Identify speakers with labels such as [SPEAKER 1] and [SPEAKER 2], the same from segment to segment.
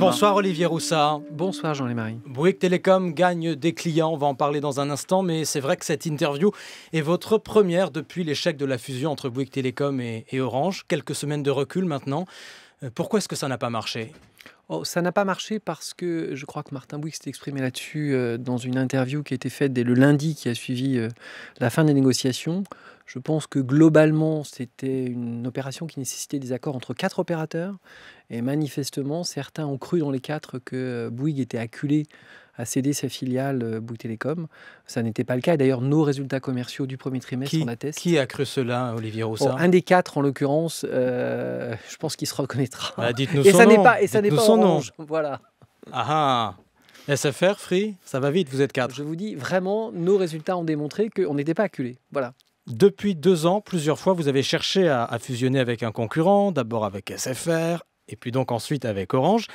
[SPEAKER 1] Bonsoir Olivier Roussard.
[SPEAKER 2] Bonsoir Jean-Marie.
[SPEAKER 1] Bouygues Telecom gagne des clients, on va en parler dans un instant, mais c'est vrai que cette interview est votre première depuis l'échec de la fusion entre Bouygues Telecom et Orange. Quelques semaines de recul maintenant. Pourquoi est-ce que ça n'a pas marché ?
[SPEAKER 2] Ça n'a pas marché parce que je crois que Martin Bouygues s'est exprimé là-dessus dans une interview qui a été faite dès le lundi qui a suivi la fin des négociations. Je pense que globalement, c'était une opération qui nécessitait des accords entre 4 opérateurs. Et manifestement, certains ont cru dans les 4 que Bouygues était acculé à céder sa filiale Bouygues Telecom. Ça n'était pas le cas. Et d'ailleurs, nos résultats commerciaux du premier trimestre en attestent.
[SPEAKER 1] Qui a cru cela, Olivier Roussard ?
[SPEAKER 2] Un des 4, en l'occurrence, je pense qu'il se reconnaîtra.
[SPEAKER 1] Dites-nous son nom.
[SPEAKER 2] Et ça n'est pas Orange. Voilà.
[SPEAKER 1] Ah SFR, Free, ça va vite, vous êtes 4.
[SPEAKER 2] Je vous dis, vraiment, nos résultats ont démontré qu'on n'était pas acculés. Voilà.
[SPEAKER 1] Depuis 2 ans, plusieurs fois, vous avez cherché à fusionner avec un concurrent, d'abord avec SFR, et puis donc ensuite avec Orange.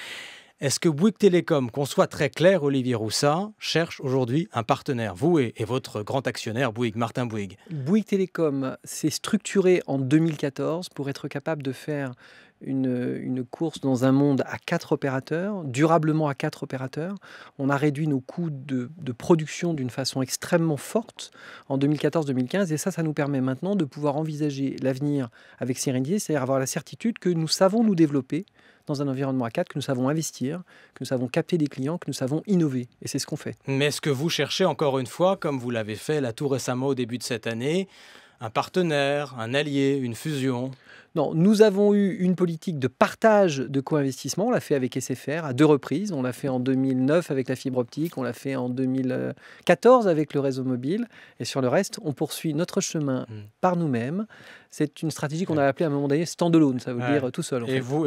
[SPEAKER 1] Est-ce que Bouygues Telecom, qu'on soit très clair, Olivier Roussard, cherche aujourd'hui un partenaire, vous et votre grand actionnaire Bouygues, Martin Bouygues ?
[SPEAKER 2] Bouygues Telecom s'est structuré en 2014 pour être capable de faire une course dans un monde à 4 opérateurs, durablement à 4 opérateurs. On a réduit nos coûts de production d'une façon extrêmement forte en 2014-2015 et ça nous permet maintenant de pouvoir envisager l'avenir avec sérénité, c'est-à-dire avoir la certitude que nous savons nous développer dans un environnement à 4, que nous savons investir, que nous savons capter des clients, que nous savons innover. Et c'est ce qu'on fait.
[SPEAKER 1] Mais est-ce que vous cherchez encore une fois, comme vous l'avez fait là tout récemment au début de cette année, un partenaire, un allié, une fusion ?
[SPEAKER 2] Non, nous avons eu une politique de partage de co-investissement. On l'a fait avec SFR à 2 reprises. On l'a fait en 2009 avec la fibre optique. On l'a fait en 2014 avec le réseau mobile. Et sur le reste, on poursuit notre chemin par nous-mêmes. C'est une stratégie qu'on a appelée à un moment donné standalone, ça veut dire tout seul.
[SPEAKER 1] Vous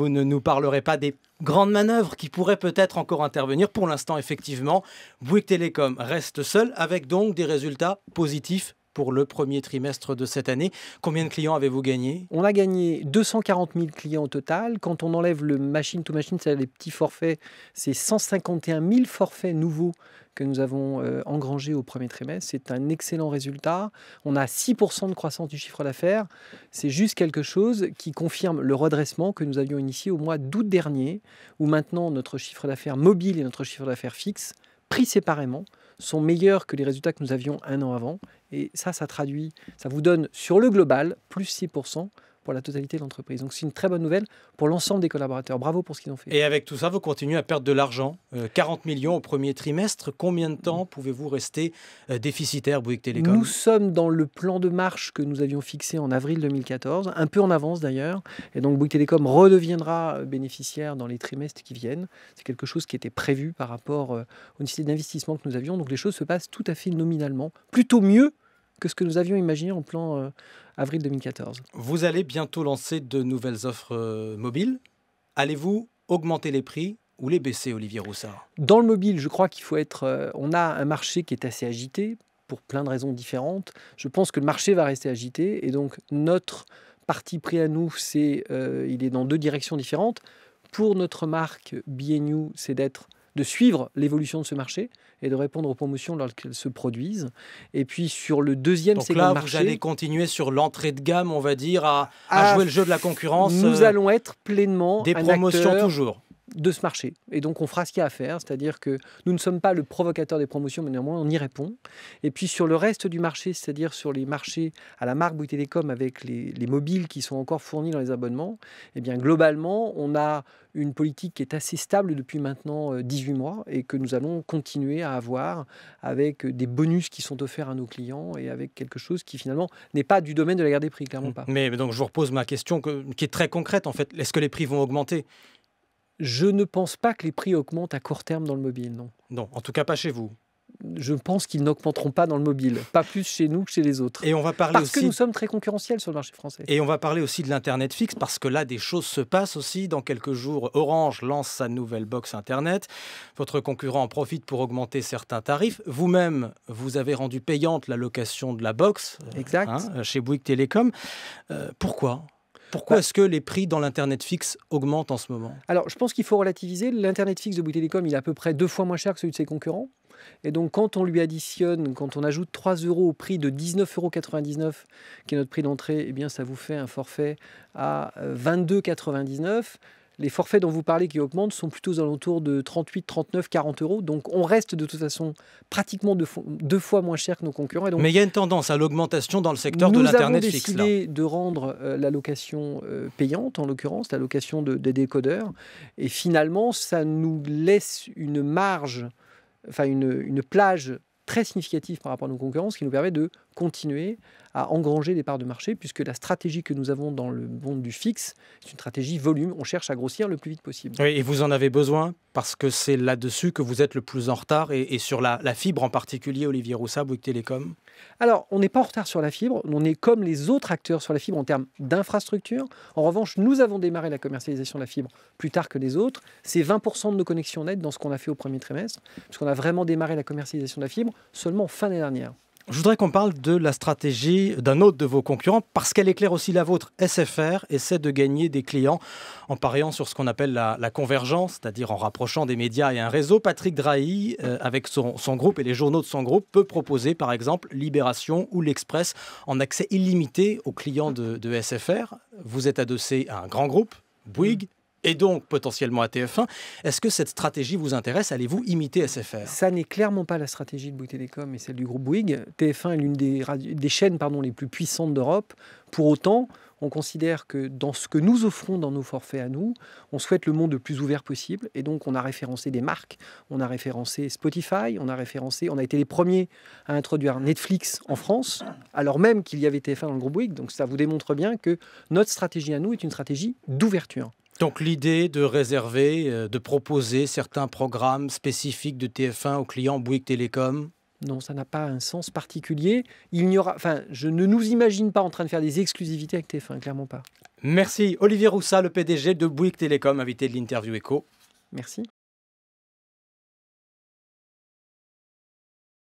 [SPEAKER 1] ne nous parlerez pas des grandes manœuvres qui pourraient peut-être encore intervenir. Pour l'instant, effectivement, Bouygues Telecom reste seul avec donc des résultats positifs pour le premier trimestre de cette année. Combien de clients avez-vous gagné ?
[SPEAKER 2] On a gagné 240 000 clients au total. Quand on enlève le machine-to-machine, c'est les petits forfaits, c'est 151 000 forfaits nouveaux que nous avons engrangés au premier trimestre. C'est un excellent résultat. On a 6% de croissance du chiffre d'affaires. C'est juste quelque chose qui confirme le redressement que nous avions initié au mois d'août dernier, où maintenant notre chiffre d'affaires mobile et notre chiffre d'affaires fixe, pris séparément, sont meilleurs que les résultats que nous avions un an avant. Et ça traduit, ça vous donne sur le global, plus 6% pour la totalité de l'entreprise. Donc c'est une très bonne nouvelle pour l'ensemble des collaborateurs. Bravo pour ce qu'ils ont fait.
[SPEAKER 1] Et avec tout ça, vous continuez à perdre de l'argent. 40 millions au premier trimestre. Combien de temps pouvez-vous rester déficitaire, Bouygues Telecom ?
[SPEAKER 2] Nous sommes dans le plan de marche que nous avions fixé en avril 2014, un peu en avance d'ailleurs. Et donc Bouygues Telecom redeviendra bénéficiaire dans les trimestres qui viennent. C'est quelque chose qui était prévu par rapport aux nécessités d'investissement que nous avions. Donc les choses se passent tout à fait nominalement, plutôt mieux que ce que nous avions imaginé en plan avril 2014.
[SPEAKER 1] Vous allez bientôt lancer de nouvelles offres mobiles. Allez-vous augmenter les prix ou les baisser, Olivier Roussard ?
[SPEAKER 2] Dans le mobile, je crois qu'il faut être... on a un marché qui est assez agité pour plein de raisons différentes. Je pense que le marché va rester agité et donc notre parti pris à nous, il est dans 2 directions différentes. Pour notre marque B&You, c'est de suivre l'évolution de ce marché et de répondre aux promotions lorsqu'elles se produisent. Et puis sur le deuxième segment de marché...
[SPEAKER 1] Donc là, vous allez continuer sur l'entrée de gamme, on va dire, à jouer le jeu de la concurrence.
[SPEAKER 2] Nous allons être pleinement
[SPEAKER 1] des promotions toujours
[SPEAKER 2] de ce marché. Et donc, on fera ce qu'il y a à faire, c'est-à-dire que nous ne sommes pas le provocateur des promotions, mais néanmoins, on y répond. Et puis, sur le reste du marché, c'est-à-dire sur les marchés à la marque Bouygues Telecom avec les mobiles qui sont encore fournis dans les abonnements, eh bien, globalement, on a une politique qui est assez stable depuis maintenant 18 mois et que nous allons continuer à avoir avec des bonus qui sont offerts à nos clients et avec quelque chose qui, finalement, n'est pas du domaine de la guerre des prix, clairement pas.
[SPEAKER 1] Mais donc, je vous repose ma question qui est très concrète, en fait. Est-ce que les prix vont augmenter ?
[SPEAKER 2] Je ne pense pas que les prix augmentent à court terme dans le mobile, non.
[SPEAKER 1] Non, en tout cas pas chez vous.
[SPEAKER 2] Je pense qu'ils n'augmenteront pas dans le mobile, pas plus chez nous que chez les autres.
[SPEAKER 1] Et on va parler
[SPEAKER 2] parce que nous sommes très concurrentiels sur le marché français.
[SPEAKER 1] Et on va parler aussi de l'Internet fixe, parce que là, des choses se passent aussi. Dans quelques jours, Orange lance sa nouvelle box Internet. Votre concurrent en profite pour augmenter certains tarifs. Vous-même, vous avez rendu payante la location de la box chez Bouygues Telecom. Pourquoi ? Pourquoi est-ce que les prix dans l'Internet fixe augmentent en ce moment ?
[SPEAKER 2] Alors, je pense qu'il faut relativiser. L'Internet fixe de Bouygues Telecom, il est à peu près 2 fois moins cher que celui de ses concurrents. Et donc, quand on lui additionne, quand on ajoute 3 € au prix de 19,99 €, qui est notre prix d'entrée, eh bien, ça vous fait un forfait à 22,99 €. Les forfaits dont vous parlez qui augmentent sont plutôt aux alentours de 38, 39, 40 euros. Donc on reste de toute façon pratiquement deux fois moins cher que nos concurrents. Et donc,
[SPEAKER 1] mais il y a une tendance à l'augmentation dans le secteur de l'Internet fixe.
[SPEAKER 2] Nous avons décidé de rendre la location payante, en l'occurrence, la location des décodeurs. Et finalement, ça nous laisse une marge, enfin une plage très significative par rapport à nos concurrents, ce qui nous permet de continuer à engranger des parts de marché, puisque la stratégie que nous avons dans le monde du fixe, c'est une stratégie volume. On cherche à grossir le plus vite possible.
[SPEAKER 1] Oui, et vous en avez besoin parce que c'est là-dessus que vous êtes le plus en retard, et sur la fibre en particulier, Olivier Roussat, Bouygues Telecom.
[SPEAKER 2] Alors, on n'est pas en retard sur la fibre, on est comme les autres acteurs sur la fibre en termes d'infrastructure. En revanche, nous avons démarré la commercialisation de la fibre plus tard que les autres. C'est 20% de nos connexions nettes dans ce qu'on a fait au premier trimestre, puisqu'on a vraiment démarré la commercialisation de la fibre seulement fin d'année dernière.
[SPEAKER 1] Je voudrais qu'on parle de la stratégie d'un autre de vos concurrents, parce qu'elle éclaire aussi la vôtre. SFR essaie de gagner des clients en pariant sur ce qu'on appelle la convergence, c'est-à-dire en rapprochant des médias et un réseau. Patrick Drahi, avec son groupe et les journaux de son groupe, peut proposer par exemple Libération ou L'Express en accès illimité aux clients de SFR. Vous êtes adossé à un grand groupe, Bouygues, et donc potentiellement à TF1. Est-ce que cette stratégie vous intéresse? Allez-vous imiter SFR?
[SPEAKER 2] Ça n'est clairement pas la stratégie de Bouygues Telecom et celle du groupe Bouygues. TF1 est l'une des chaînes les plus puissantes d'Europe. Pour autant, on considère que dans ce que nous offrons dans nos forfaits à nous, on souhaite le monde le plus ouvert possible. Et donc, on a référencé des marques, on a référencé Spotify, on a été les premiers à introduire Netflix en France, alors même qu'il y avait TF1 dans le groupe Bouygues. Donc, ça vous démontre bien que notre stratégie à nous est une stratégie d'ouverture.
[SPEAKER 1] Donc l'idée de réserver, de proposer certains programmes spécifiques de TF1 aux clients Bouygues Télécom?
[SPEAKER 2] Non, ça n'a pas un sens particulier. Je ne nous imagine pas en train de faire des exclusivités avec TF1, clairement pas.
[SPEAKER 1] Merci. Olivier Roussat, le PDG de Bouygues Télécom, invité de l'Interview Écho.
[SPEAKER 2] Merci.